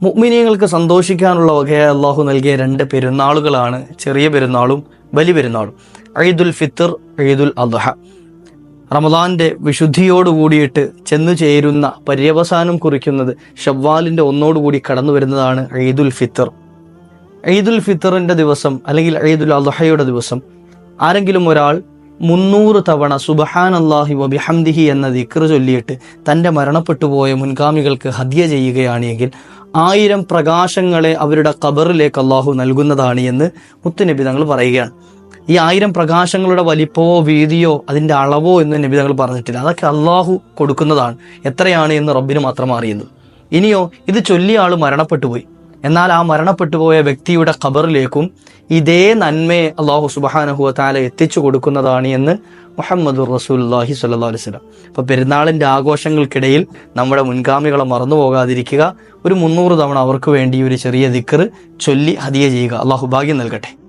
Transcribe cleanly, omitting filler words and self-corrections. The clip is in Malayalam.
മുഅ്മിനീങ്ങൾക്ക് സന്തോഷിക്കാനുള്ള വകയായി അള്ളാഹു നൽകിയ 2 പെരുന്നാളുകളാണ് ചെറിയ പെരുന്നാളും വലിയ പെരുന്നാളും. ഈദുൽ ഫിത്ർ, ഈദുൽ അദ്ഹ. റമദാന്റെ വിശുദ്ധിയോട് കൂടിയിട്ട് ചെന്നു ചേരുന്ന പര്യവസാനം കുറിക്കുന്നത് ഷവ്വാലിൻ്റെ 1 കൂടി കടന്നു വരുന്നതാണ് ഈദുൽ ഫിത്ർ. ഈദുൽ ഫിത്തറിൻ്റെ ദിവസം അല്ലെങ്കിൽ ഈദുൽ അദ്ഹയുടെ ദിവസം ആരെങ്കിലും ഒരാൾ 300 തവണ സുബ്ഹാനല്ലാഹി വബിഹംദിഹി എന്ന ദിക്ർ ചൊല്ലിയിട്ട് തൻ്റെ മരണപ്പെട്ടുപോയ മുൻഗാമികൾക്ക് ഹദിയ ചെയ്യുകയാണ് എങ്കിൽ 1000 പ്രകാശങ്ങളെ അവരുടെ ഖബറിലേക്ക് അള്ളാഹു നൽകുന്നതാണ് എന്ന് മുത്തുനബി തങ്ങൾ പറയുകയാണ്. ഈ 1000 പ്രകാശങ്ങളുടെ വലിപ്പമോ വീതിയോ അതിൻ്റെ അളവോ എന്ന് നബി തങ്ങൾ പറഞ്ഞിട്ടില്ല. അതൊക്കെ അള്ളാഹു കൊടുക്കുന്നതാണ്. എത്രയാണ് എന്ന് റബ്ബിന് മാത്രം അറിയുന്നു. ഇനിയോ ഇത് ചൊല്ലിയ ആൾ മരണപ്പെട്ടുപോയി, എന്നാൽ ആ മരണപ്പെട്ടുപോയ വ്യക്തിയുടെ ഖബറിലേക്കും ഇതേ നന്മയെ അള്ളാഹു സുബ്ഹാനഹു വ തആല എത്തിച്ചു കൊടുക്കുന്നതാണ് എന്ന് മുഹമ്മദുർ റസൂലുള്ളാഹി സ്വല്ലല്ലാഹു അലൈഹി വസല്ലം. അപ്പോൾ പെരുന്നാളിൻ്റെ ആഘോഷങ്ങൾക്കിടയിൽ നമ്മുടെ മുൻഗാമികളെ മറന്നു പോകാതിരിക്കുക. ഒരു 300 തവണ അവർക്ക് വേണ്ടി ഒരു ചെറിയ ദിക്ർ ചൊല്ലി ഹദിയ ചെയ്യുക. അള്ളാഹു ഭാഗ്യം നൽകട്ടെ.